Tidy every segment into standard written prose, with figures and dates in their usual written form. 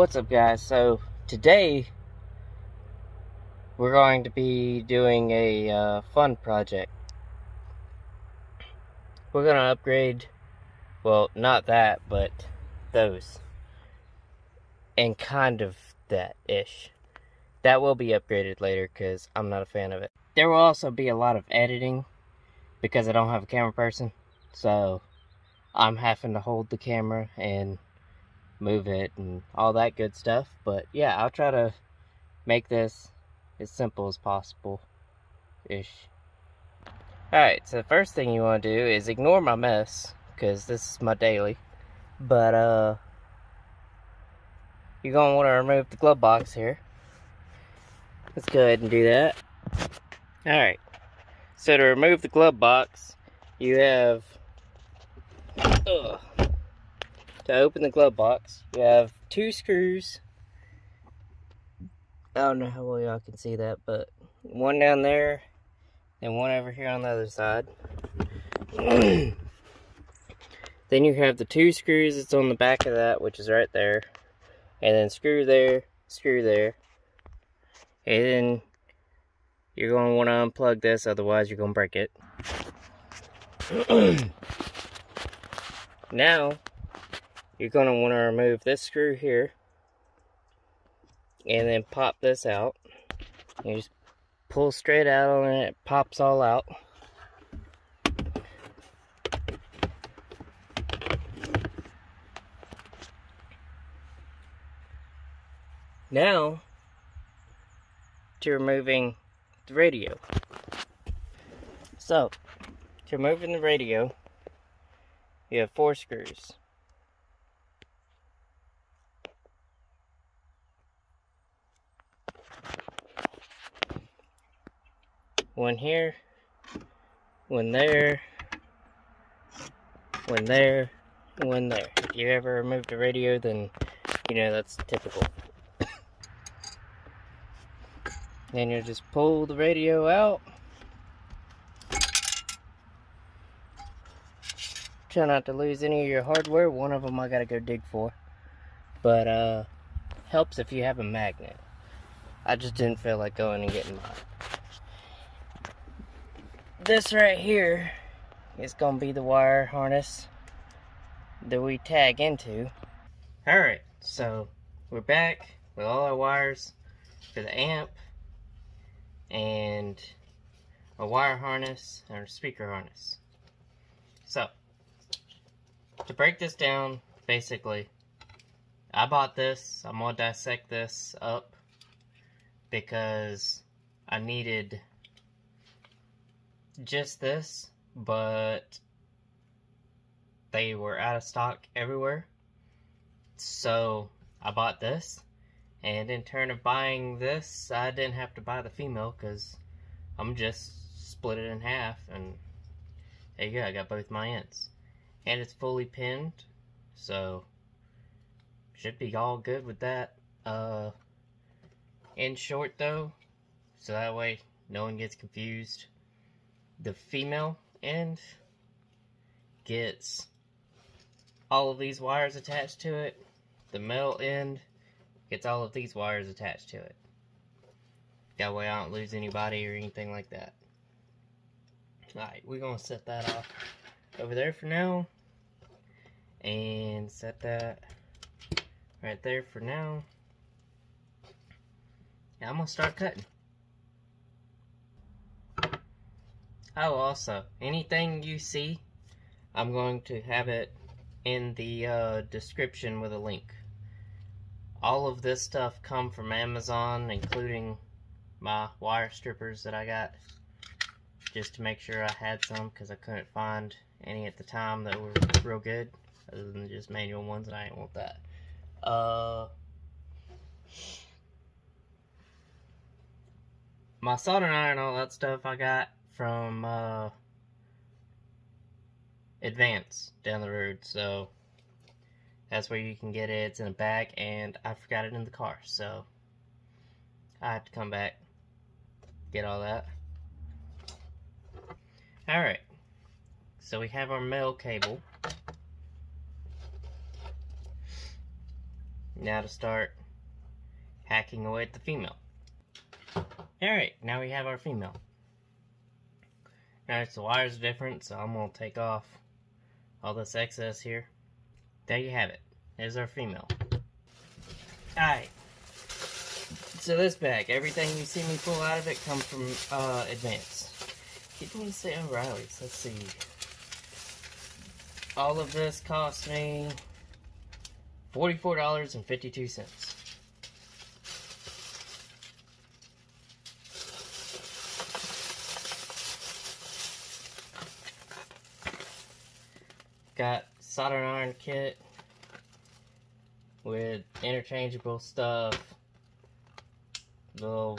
What's up, guys? So today we're going to be doing a fun project. We're going to upgrade, well, not that, but those. And kind of that-ish. That will be upgraded later because I'm not a fan of it. There will also be a lot of editing because I don't have a camera person. So I'm having to hold the camera and move it and all that good stuff. But yeah, I'll try to make this as simple as possible-ish. Alright, so the first thing you want to do is ignore my mess, because this is my daily. But, you're going to want to remove the glove box here. Let's go ahead and do that. Alright, so to remove the glove box, you have, to open the glove box, you have 2 screws. I don't know how well y'all can see that, but one down there and one over here on the other side. Then you have the 2 screws that's on the back of that, which is right there. And then screw there, and then you're going to want to unplug this, otherwise you're going to break it. Now, you're going to want to remove this screw here. And then pop this out. You just pull straight out on it, it pops all out. Now, to removing the radio. So, to removing the radio, you have 4 screws. One here, one there, one there, and one there. If you ever removed a radio, then you know that's typical. Then you just pull the radio out. Try not to lose any of your hardware. One of them I gotta go dig for. But helps if you have a magnet. I just didn't feel like going and getting mine. This right here is gonna be the wire harness that we tag into. Alright, so we're back with all our wires for the amp and a wire harness and a speaker harness. So, to break this down, basically, I bought this. I'm gonna dissect this up because I needed just this, but they were out of stock everywhere. So I bought this, and in turn of buying this, I didn't have to buy the female because I'm just split it in half, and there you go, I got both my ends. And it's fully pinned, so should be all good with that. In short though, so that way no one gets confused, the female end gets all of these wires attached to it. The male end gets all of these wires attached to it. That way I don't lose anybody or anything like that. Alright, we're going to set that off over there for now. And set that right there for now. Now I'm going to start cutting. Oh, also, anything you see, I'm going to have it in the description with a link. All of this stuff come from Amazon, including my wire strippers that I got, just to make sure I had some, because I couldn't find any at the time that were real good, other than just manual ones, and I didn't want that. My soldering iron and all that stuff I got from Advance down the road, so that's where you can get it. It's in a bag, and I forgot it in the car, so I have to come back, get all that. Alright, so we have our male cable. Now to start hacking away at the female. Alright, now we have our female. Now the wires are different, so I'm going to take off all this excess here. There you have it. There's our female. Alright. So this bag, everything you see me pull out of it comes from Advance. Keep wanting to say O'Reilly's. Let's see. All of this cost me $44.52. Got soldering iron kit with interchangeable stuff, all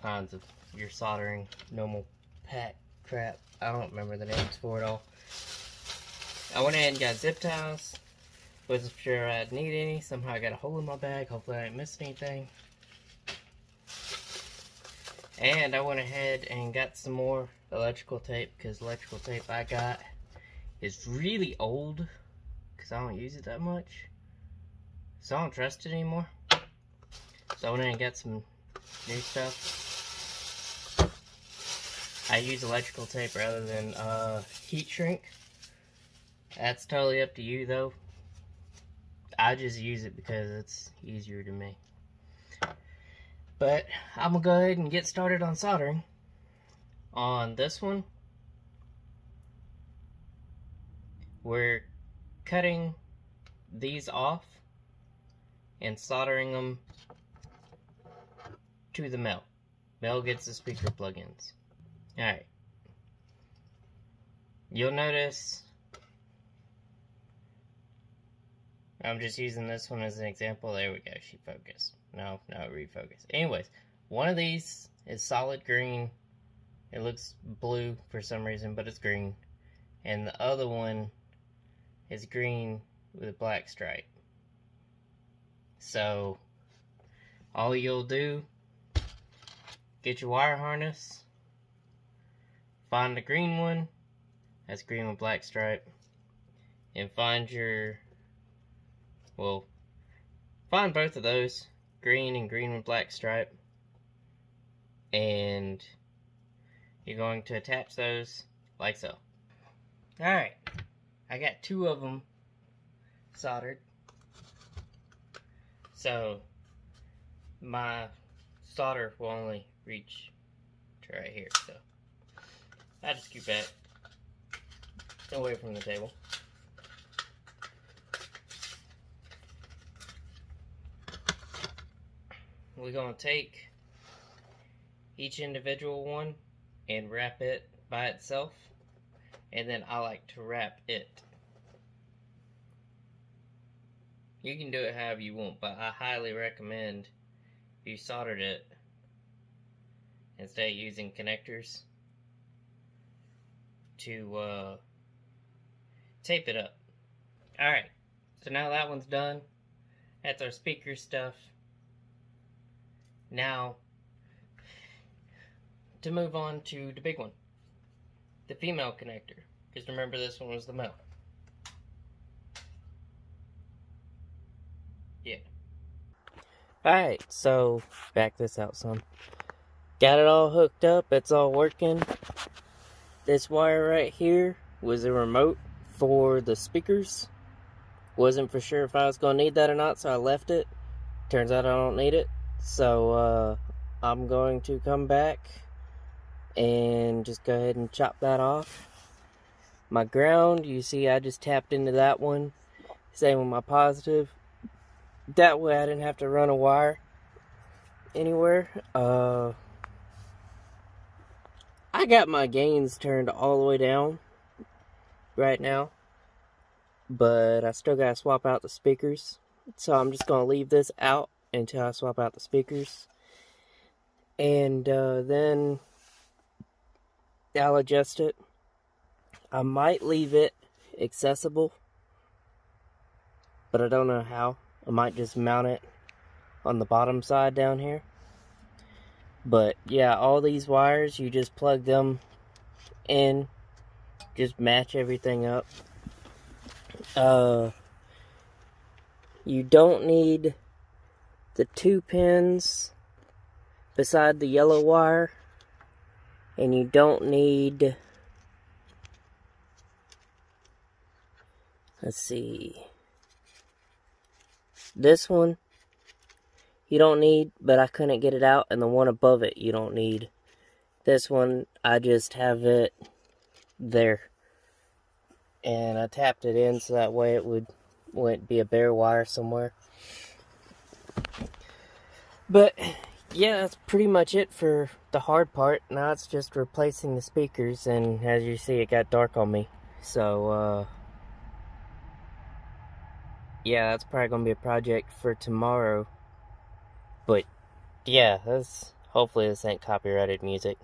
kinds of your soldering normal pack crap. I don't remember the names for it all. I went ahead and got zip ties. Wasn't sure I'd need any. Somehow I got a hole in my bag. Hopefully I didn't miss anything. And I went ahead and got some more electrical tape, because electrical tape I got is really old, because I don't use it that much. So I don't trust it anymore. So I went in and got some new stuff. I use electrical tape rather than heat shrink. That's totally up to you though. I just use it because it's easier to me. But I'm gonna go ahead and get started on soldering. On this one, we're cutting these off and soldering them to the male. Male gets the speaker plugins. Alright. You'll notice I'm just using this one as an example. There we go. She focused. No, refocus. Anyways, one of these is solid green. It looks blue for some reason, but it's green. And the other one is green with a black stripe. So, all you'll do, get your wire harness, find the green one, that's green with black stripe, and find your, well, find both of those, green and green with black stripe, and you're going to attach those like so. Alright, I got two of them soldered. So, my solder will only reach to right here, so I just keep that away from the table. We're going to take each individual one and wrap it by itself, and then I like to wrap it. You can do it however you want, but I highly recommend you soldered it instead of using connectors to tape it up. Alright, so now that one's done. That's our speaker stuff. Now, to move on to the big one, the female connector, because remember this one was the male. Yeah. Alright, so back this out some. Got it all hooked up, it's all working. This wire right here was a remote for the speakers. Wasn't for sure if I was going to need that or not, so I left it. Turns out I don't need it. So I'm going to come back and just go ahead and chop that off. My ground, you see I just tapped into that one. Same with my positive. That way I didn't have to run a wire anywhere. I got my gains turned all the way down right now, but I still gotta swap out the speakers. So I'm just gonna leave this out until I swap out the speakers, and then I'll adjust it. I might leave it accessible, but I don't know how. I might just mount it on the bottom side down here. But yeah, all these wires, you just plug them in, just match everything up. you don't need the 2 pins beside the yellow wire, and you don't need, let's see, this one you don't need, but I couldn't get it out, and the one above it you don't need. This one, I just have it there, and I tapped it in so that way it wouldn't be a bare wire somewhere. But yeah, that's pretty much it for the hard part. Now it's just replacing the speakers, and as you see, it got dark on me. So yeah, that's probably gonna be a project for tomorrow. But yeah, hopefully this ain't copyrighted music.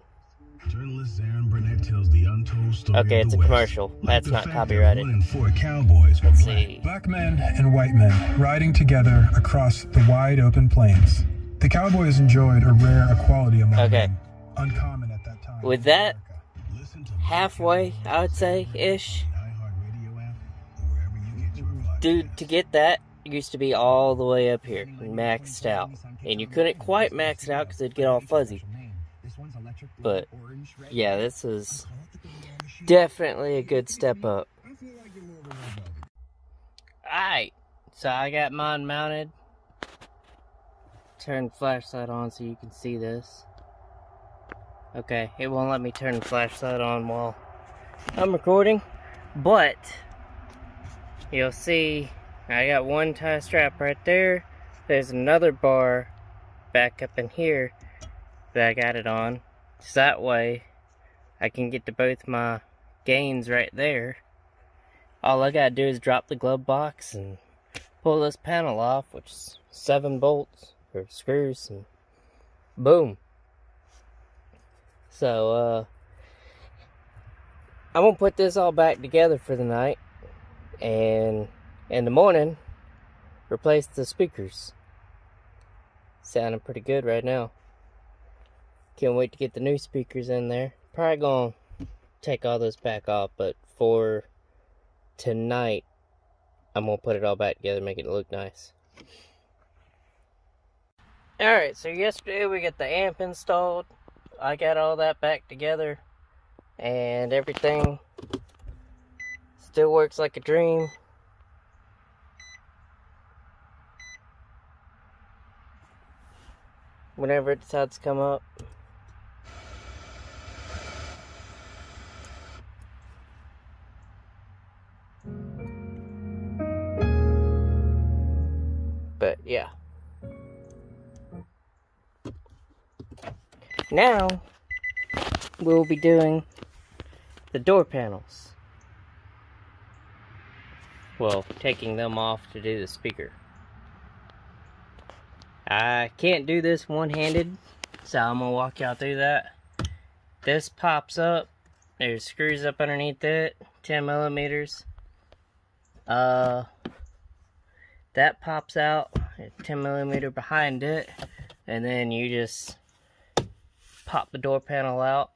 Journalist Zarin Burnett tells the untold story. Okay, it's a commercial. That's not copyrighted. Let's see. Black men and white men riding together across the wide open plains. The cowboys enjoyed a rare equality among them, uncommon at that time. With that, halfway, I would say, ish. Dude, to get that, used to be all the way up here, maxed out. And you couldn't quite max it out because it'd get all fuzzy. But, yeah, this is definitely a good step up. Alright, so I got mine mounted. Turn the flashlight on so you can see this. Okay, it won't let me turn the flashlight on while I'm recording, but you'll see I got one tie strap right there. There's another bar back up in here that I got it on, so that way I can get to both my gains right there. All I gotta do is drop the glove box and pull this panel off, which is 7 bolts or screws, and boom. So I'm gonna put this all back together for the night, and in the morning replace the speakers. Sounding pretty good right now. Can't wait to get the new speakers in there. Probably gonna take all this back off, but for tonight I'm gonna put it all back together, make it look nice. Alright, so yesterday we got the amp installed. I got all that back together, and everything still works like a dream. Whenever it decides to come up. But yeah. Now we'll be doing the door panels. Well, taking them off to do the speaker. I can't do this one-handed, so I'm gonna walk y'all through that. This pops up. There's screws up underneath it, 10 millimeters. That pops out, 10 millimeter behind it, and then you just pop the door panel out.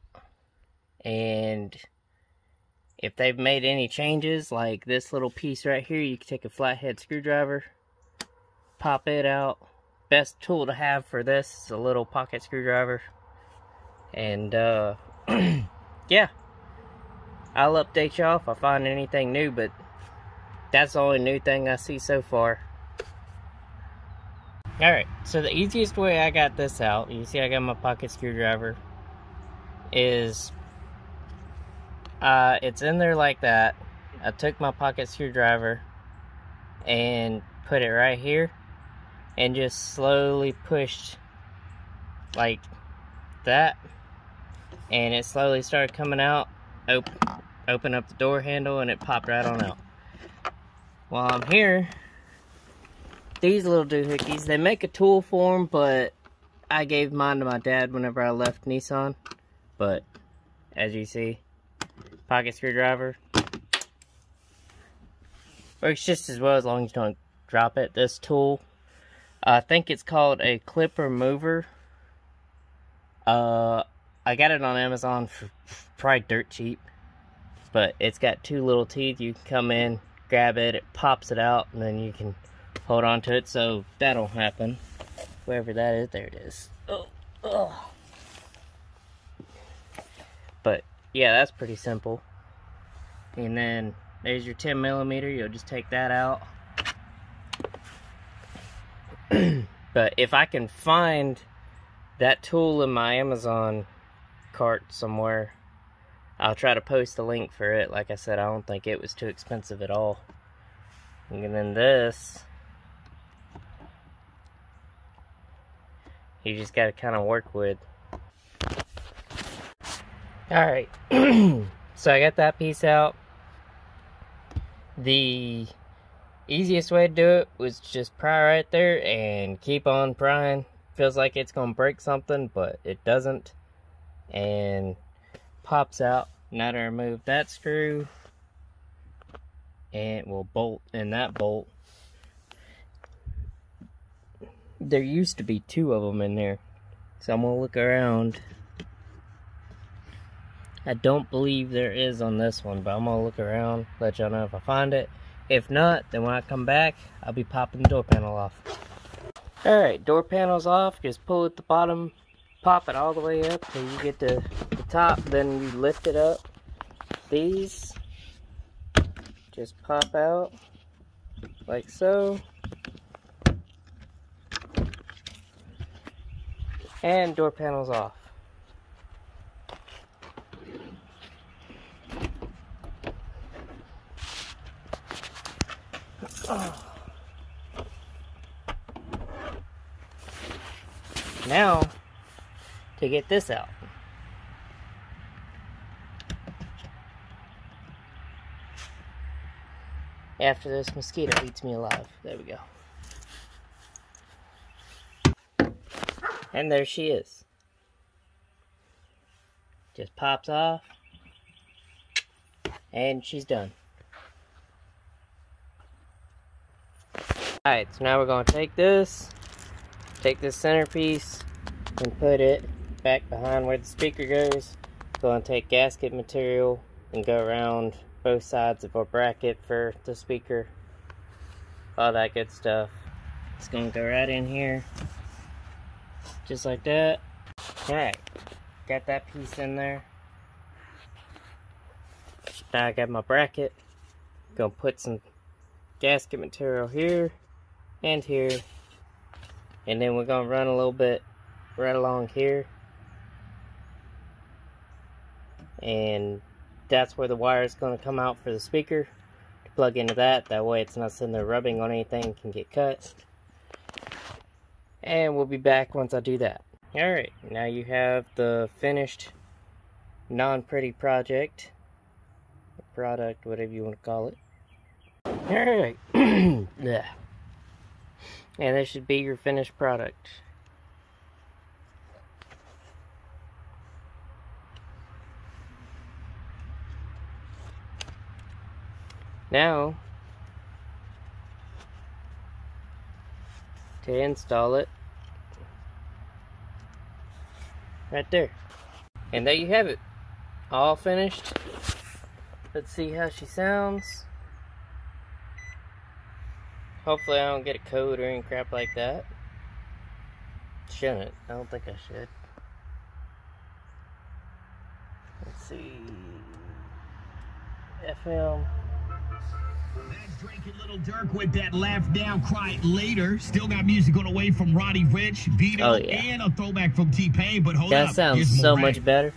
And if they've made any changes, like this little piece right here, you can take a flathead screwdriver, pop it out. Best tool to have for this is a little pocket screwdriver. And yeah, I'll update y'all if I find anything new, but that's the only new thing I see so far. Alright, so the easiest way I got this out, you see I got my pocket screwdriver, is it's in there like that. I took my pocket screwdriver and put it right here, and just slowly pushed like that, and it slowly started coming out. Open up the door handle, and it popped right on out. While I'm here, these little doohickeys, they make a tool for them, but I gave mine to my dad whenever I left Nissan. But as you see, pocket screwdriver works just as well as long as you don't drop it. This tool, I think it's called a clip remover. I got it on Amazon for probably dirt cheap, but it's got 2 little teeth. You can come in, grab it, it pops it out, and then you can hold on to it so that'll happen. Wherever that is, there it is. Oh. But yeah, that's pretty simple. And then there's your 10mm. You'll just take that out. But if I can find that tool in my Amazon cart somewhere, I'll try to post a link for it. Like I said, I don't think it was too expensive at all. And then this, you just gotta kind of work with. Alright, so I got that piece out. The easiest way to do it was just pry right there and keep on prying. Feels like it's gonna break something, but it doesn't. And pops out. Now to remove that screw, and we'll bolt in that bolt. There used to be 2 of them in there, so I'm gonna look around. I don't believe there is on this one, but I'm gonna look around, let y'all know if I find it. If not, then when I come back, I'll be popping the door panel off. Alright, door panel's off. Just pull at the bottom, pop it all the way up till you get to the top, then you lift it up. These just pop out like so. And door panel's off. Now, to get this out. After this mosquito eats me alive. There we go. And there she is. Just pops off. And she's done. Alright, so now we're going to take this centerpiece and put it back behind where the speaker goes. Going to take gasket material and go around both sides of our bracket for the speaker. All that good stuff. It's going to go right in here. Just like that. Alright, got that piece in there. Now I got my bracket. Gonna put some gasket material here and here. And then we're gonna run a little bit right along here. And that's where the wire is gonna come out for the speaker. To plug into that. That way it's not sitting there rubbing on anything, can get cut. And we'll be back once I do that. Alright, now you have the finished non-pretty project. Product, whatever you want to call it. Alright. Yeah. And this should be your finished product. Now, to install it, right there. And there you have it. All finished. Let's see how she sounds. Hopefully I don't get a code or any crap like that. Shouldn't. I don't think I should. Let's see. FM. That's Drake and Little Dirk with that Laugh Now, Cry Later. Still got music on the way from Roddy Ricch, Vito, and a throwback from T-Pain. But hold up. That sounds so much better.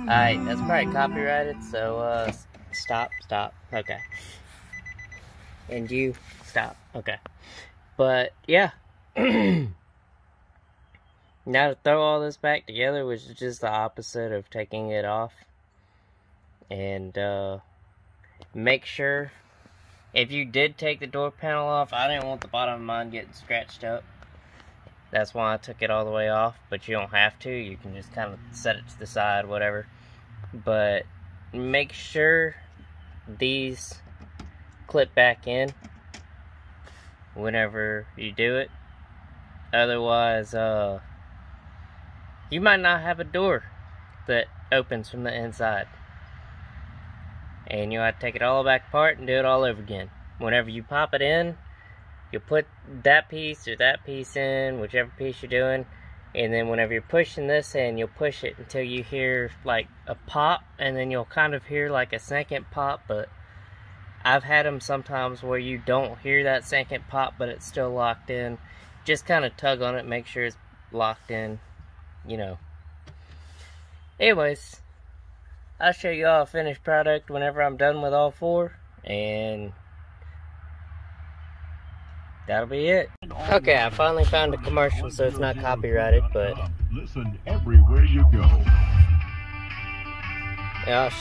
Alright, that's probably copyrighted, so stop. Okay. And you stop. Okay. But yeah. Now to throw all this back together was just the opposite of taking it off. And make sure if you did take the door panel off, I didn't want the bottom of mine getting scratched up. That's why I took it all the way off, but you don't have to. You can just kind of set it to the side, whatever. But make sure these clip back in whenever you do it. Otherwise, you might not have a door that opens from the inside. And you'll have to take it all back apart and do it all over again. whenever you pop it in, you'll put that piece or that piece in, whichever piece you're doing, and then whenever you're pushing this in, you'll push it until you hear like a pop, and then you'll kind of hear like a second pop. But I've had them sometimes where you don't hear that second pop, but it's still locked in. Just kind of tug on it, make sure it's locked in, you know. Anyways, I'll show you all a finished product whenever I'm done with all four, and that'll be it. Okay, I finally found a commercial, so it's not copyrighted, but listen everywhere you go. Yeah,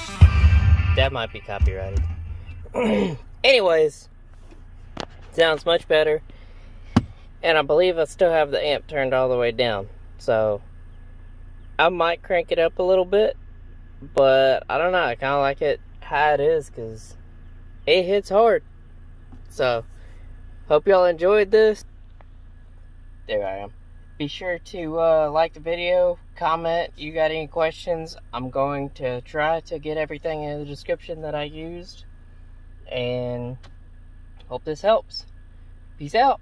that might be copyrighted. Anyways, sounds much better, and I believe I still have the amp turned all the way down, so I might crank it up a little bit, but I don't know, I kind of like it how it is, because it hits hard. So hope y'all enjoyed this. There I am. Be sure to like the video, comment, you got any questions. I'm going to try to get everything in the description that I used, and hope this helps. Peace out.